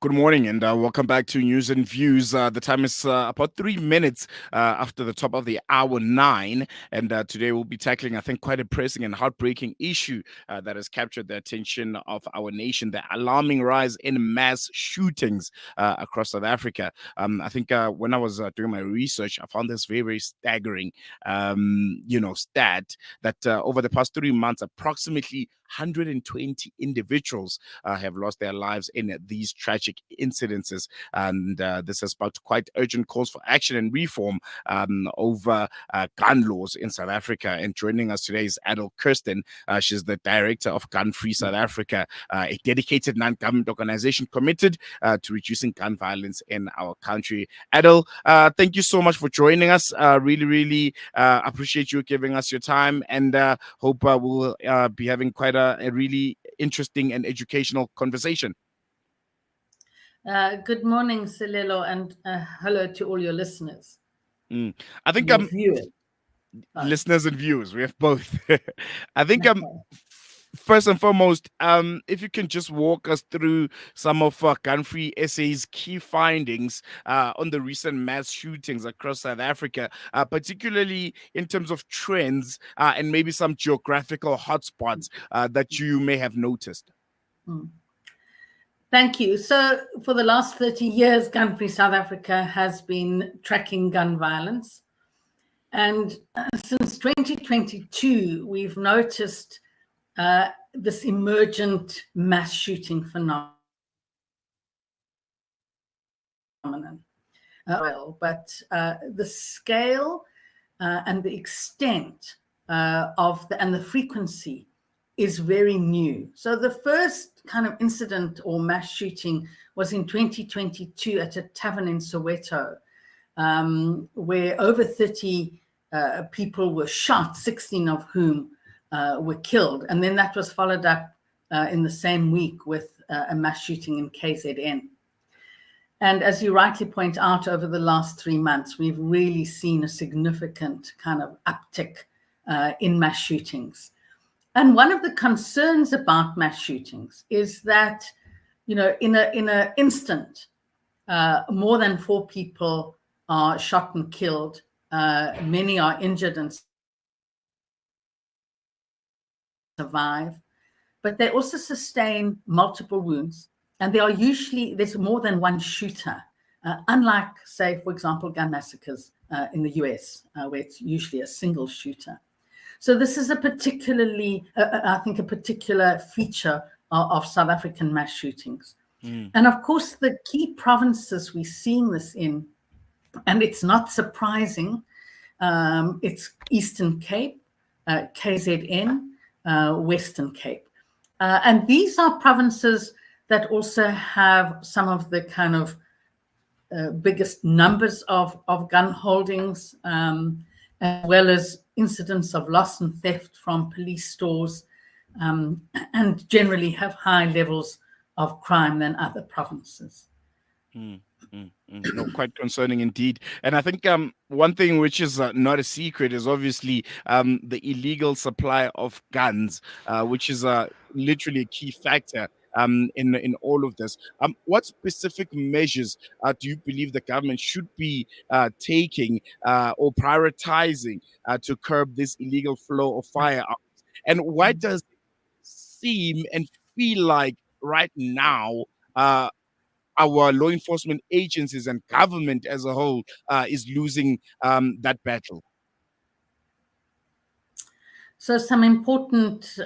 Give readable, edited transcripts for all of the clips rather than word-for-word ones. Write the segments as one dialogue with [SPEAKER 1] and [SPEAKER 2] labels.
[SPEAKER 1] Good morning and welcome back to News and Views. The time is about 3 minutes after the top of the hour 9. And today we'll be tackling, I think, quite a pressing and heartbreaking issue that has captured the attention of our nation, the alarming rise in mass shootings across South Africa. I think when I was doing my research, I found this very, very staggering, stat that over the past 3 months, approximately 120 individuals have lost their lives in these tragic incidences. And this has sparked quite urgent calls for action and reform over gun laws in South Africa. And joining us today is Adele Kirsten. She's the director of Gun Free South Africa, a dedicated non-government organization committed to reducing gun violence in our country. Adele, thank you so much for joining us. Really appreciate you giving us your time, and hope we'll be having quite a really interesting and educational conversation.
[SPEAKER 2] Good morning, Celilo, and hello to all your listeners.
[SPEAKER 1] I think
[SPEAKER 2] viewers.
[SPEAKER 1] Listeners and viewers, we have both. I think first and foremost, if you can just walk us through some of Gun Free SA's key findings on the recent mass shootings across South Africa, particularly in terms of trends and maybe some geographical hotspots that you may have noticed.
[SPEAKER 2] Thank you. So for the last 30 years, Gun Free South Africa has been tracking gun violence. And since 2022, we've noticed this emergent mass shooting phenomenon. But the scale and the extent and the frequency is very new. So the first kind of incident or mass shooting was in 2022 at a tavern in Soweto, where over 30 people were shot, 16 of whom were killed. And then that was followed up in the same week with a mass shooting in KZN. And as you rightly point out, over the last 3 months, we've really seen a significant kind of uptick in mass shootings. And one of the concerns about mass shootings is that, in an instant, more than 4 people are shot and killed. Many are injured and survive, but they also sustain multiple wounds. And there's more than one shooter, unlike, say, for example, gun massacres in the US, where it's usually a single shooter. So this is a particular feature of South African mass shootings. And of course, the key provinces we're seeing this in, and it's not surprising, it's Eastern Cape, KZN, Western Cape. And these are provinces that also have some of the kind of biggest numbers of gun holdings, as well as incidents of loss and theft from police stores, and generally have high levels of crime than other provinces.
[SPEAKER 1] No, quite concerning indeed. And I think one thing which is not a secret is obviously the illegal supply of guns, which is literally a key factor in all of this. What specific measures do you believe the government should be taking or prioritizing to curb this illegal flow of firearms? And why does it seem and feel like right now our law enforcement agencies and government as a whole is losing that battle?
[SPEAKER 2] So some important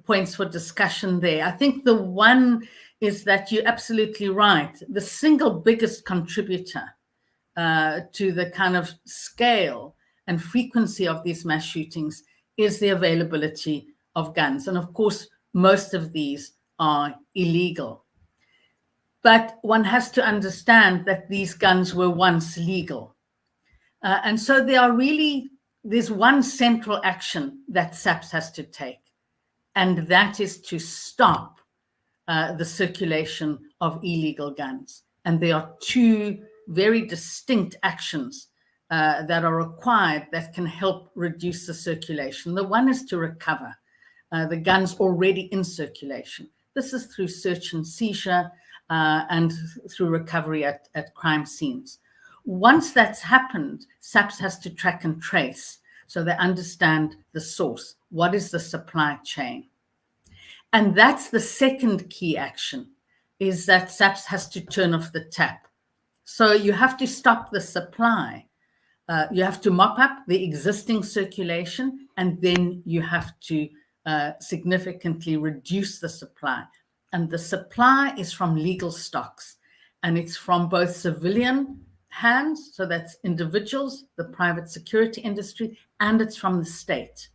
[SPEAKER 2] points for discussion there. I think the one is that you're absolutely right. The single biggest contributor to the kind of scale and frequency of these mass shootings is the availability of guns. And of course, most of these are illegal. But one has to understand that these guns were once legal. And so there's one central action that SAPS has to take, and that is to stop the circulation of illegal guns. And there are 2 very distinct actions that are required that can help reduce the circulation. The one is to recover the guns already in circulation. This is through search and seizure and through recovery at crime scenes. Once that's happened, SAPS has to track and trace so they understand the source. What is the supply chain? And that's the second key action, is that SAPS has to turn off the tap. So you have to stop the supply. You have to mop up the existing circulation, and then you have to significantly reduce the supply. And the supply is from legal stocks, and it's from both civilian hands, so that's individuals, the private security industry, and it's from the state.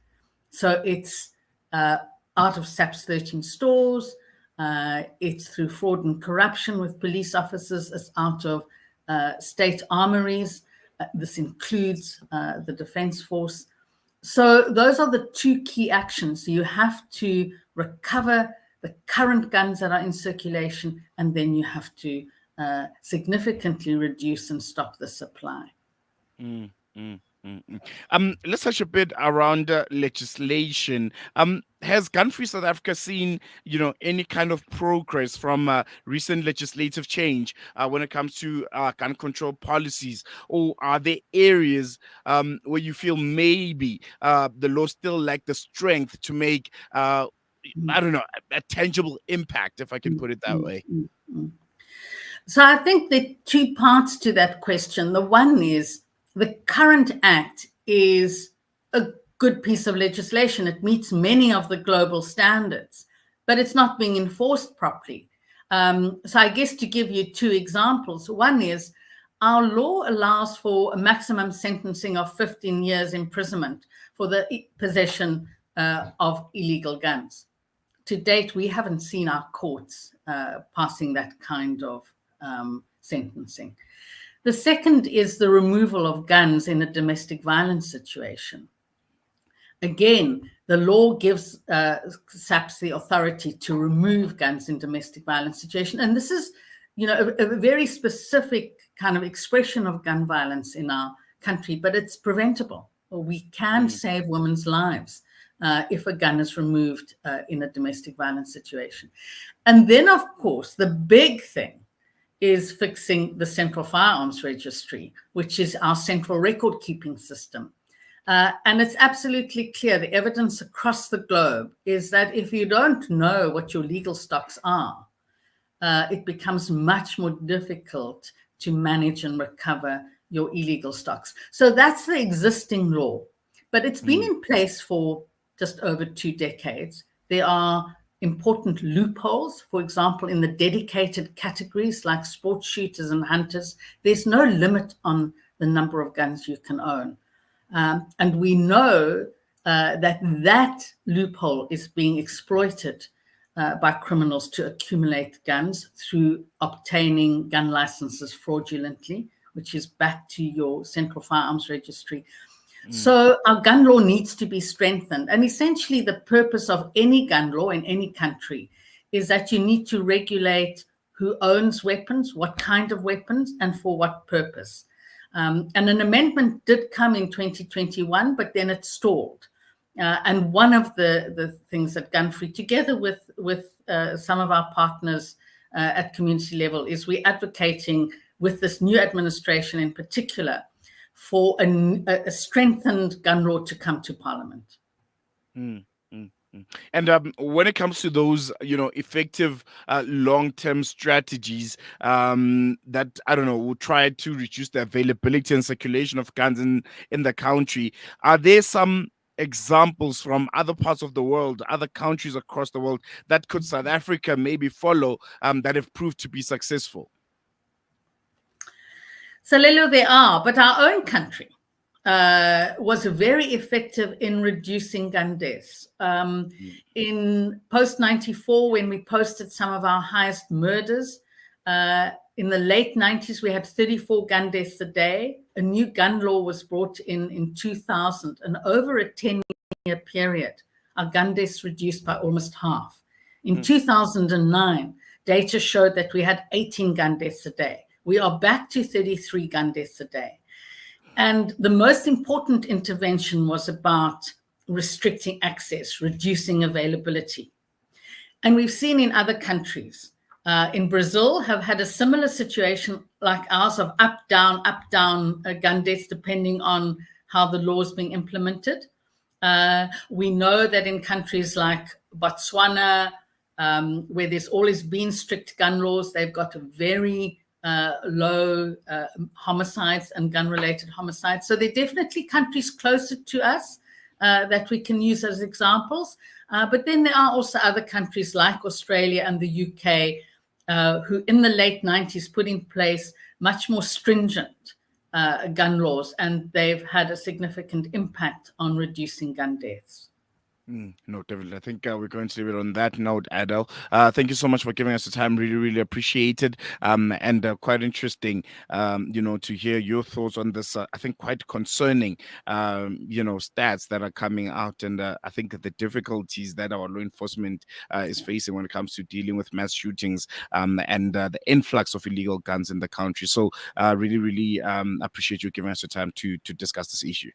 [SPEAKER 2] So it's out of SAPS 13 stores, it's through fraud and corruption with police officers, it's out of state armories. This includes the Defense Force. So those are the two key actions. So you have to recover the current guns that are in circulation, and then you have to significantly reduce and stop the supply.
[SPEAKER 1] Let's touch a bit around legislation. Has Gun-Free South Africa seen, any kind of progress from recent legislative change when it comes to gun control policies, or are there areas where you feel maybe the law still lack the strength to make, I don't know, a tangible impact, if I can put it that way?
[SPEAKER 2] So I think there are two parts to that question. The one is, the current act is a good piece of legislation. It meets many of the global standards, but it's not being enforced properly. So I guess to give you two examples, one is our law allows for a maximum sentencing of 15 years imprisonment for the possession of illegal guns. To date, we haven't seen our courts passing that kind of sentencing. The second is the removal of guns in a domestic violence situation. Again, the law gives SAPS the authority to remove guns in domestic violence situation. And this is, a very specific kind of expression of gun violence in our country, but it's preventable. We can save women's lives if a gun is removed in a domestic violence situation. And then, of course, the big thing is fixing the Central Firearms Registry, which is our central record-keeping system. And it's absolutely clear, the evidence across the globe is that if you don't know what your legal stocks are, it becomes much more difficult to manage and recover your illegal stocks. So that's the existing law, but it's been in place for just over 2 decades. There are important loopholes, for example, in the dedicated categories like sports shooters and hunters. There's no limit on the number of guns you can own. And we know that loophole is being exploited by criminals to accumulate guns through obtaining gun licenses fraudulently, which is back to your Central Firearms Registry. So our gun law needs to be strengthened. And essentially the purpose of any gun law in any country is that you need to regulate who owns weapons, what kind of weapons, and for what purpose. And an amendment did come in 2021, but then it stalled. And one of the things that Gun-Free, together with some of our partners at community level, is we're advocating with this new administration in particular for a strengthened gun law to come to Parliament.
[SPEAKER 1] And when it comes to those, effective long-term strategies that, I don't know, will try to reduce the availability and circulation of guns in the country, are there some examples from other parts of the world, other countries across the world, that could South Africa maybe follow that have proved to be successful?
[SPEAKER 2] So, Lelo, there are, but our own country was very effective in reducing gun deaths. In post-94, when we posted some of our highest murders, in the late 90s, we had 34 gun deaths a day. A new gun law was brought in 2000, and over a 10-year period, our gun deaths reduced by almost half. In 2009, data showed that we had 18 gun deaths a day. We are back to 33 gun deaths a day. And the most important intervention was about restricting access, reducing availability. And we've seen in other countries, in Brazil, have had a similar situation like ours of up-down gun deaths, depending on how the law is being implemented. We know that in countries like Botswana, where there's always been strict gun laws, they've got a very low homicides and gun-related homicides. So they're definitely countries closer to us that we can use as examples. But then there are also other countries like Australia and the UK who in the late 90s put in place much more stringent gun laws, and they've had a significant impact on reducing gun deaths.
[SPEAKER 1] No, definitely. I think we're going to leave it on that note, Adele. Thank you so much for giving us the time. Really, really appreciate it. And quite interesting, to hear your thoughts on this. I think quite concerning, stats that are coming out, and I think the difficulties that our law enforcement is facing when it comes to dealing with mass shootings and the influx of illegal guns in the country. So, really, really appreciate you giving us the time to discuss this issue.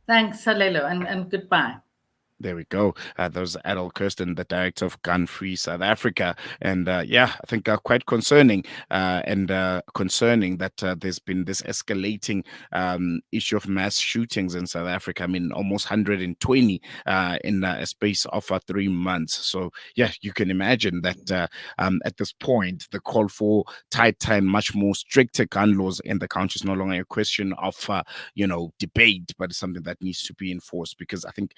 [SPEAKER 2] Thanks, Salelo, and goodbye.
[SPEAKER 1] There we go. That was Adele Kirsten, the director of Gun Free South Africa. And I think quite concerning concerning that there's been this escalating issue of mass shootings in South Africa. I mean, almost 120 in a space of 3 months. So, you can imagine that at this point, the call for tighter and much more stricter gun laws in the country is no longer a question of, debate, but it's something that needs to be enforced, because I think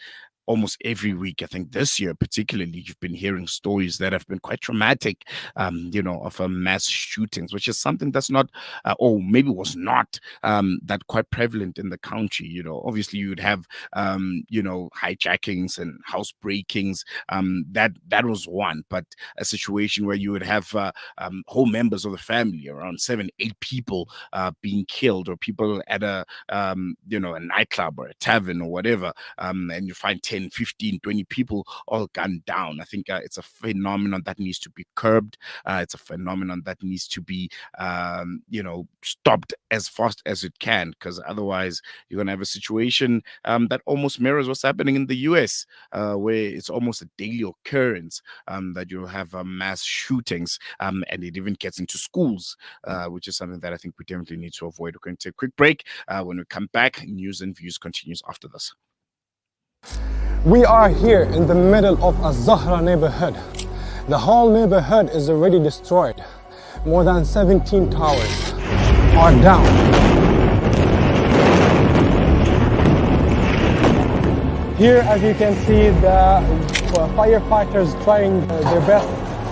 [SPEAKER 1] almost every week, I think this year particularly, you've been hearing stories that have been quite traumatic, of mass shootings, which is something that's not, or maybe was not that quite prevalent in the country. Obviously you would have, hijackings and house breakings. That was one, but a situation where you would have whole members of the family, around 7-8 people being killed, or people at a nightclub or a tavern or whatever, and you find 10, 15, 20 people all gunned down. I think it's a phenomenon that needs to be curbed. It's a phenomenon that needs to be, stopped as fast as it can, because otherwise you're going to have a situation that almost mirrors what's happening in the US, where it's almost a daily occurrence that you have mass shootings, and it even gets into schools, which is something that I think we definitely need to avoid. We're going to take a quick break. When we come back, News and Views continues after this.
[SPEAKER 3] We are here in the middle of a Zahra neighborhood. The whole neighborhood is already destroyed. More than 17 towers are down. Here, as you can see, the firefighters trying their best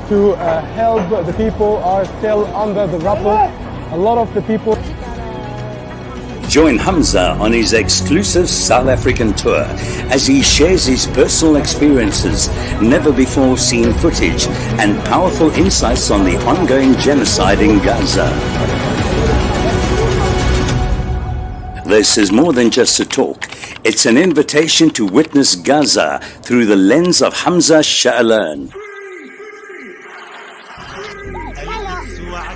[SPEAKER 3] to help. The people are still under the rubble. A lot of the people.
[SPEAKER 4] Join Hamza on his exclusive South African tour as he shares his personal experiences, never before seen footage, and powerful insights on the ongoing genocide in Gaza. This is more than just a talk. It's an invitation to witness Gaza through the lens of Hamza Sha'alan.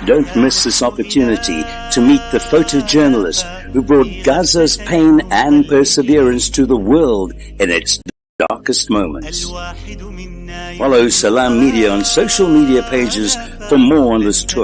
[SPEAKER 4] Don't miss this opportunity to meet the photojournalist who brought Gaza's pain and perseverance to the world in its darkest moments. Follow Salam Media on social media pages for more on this tour.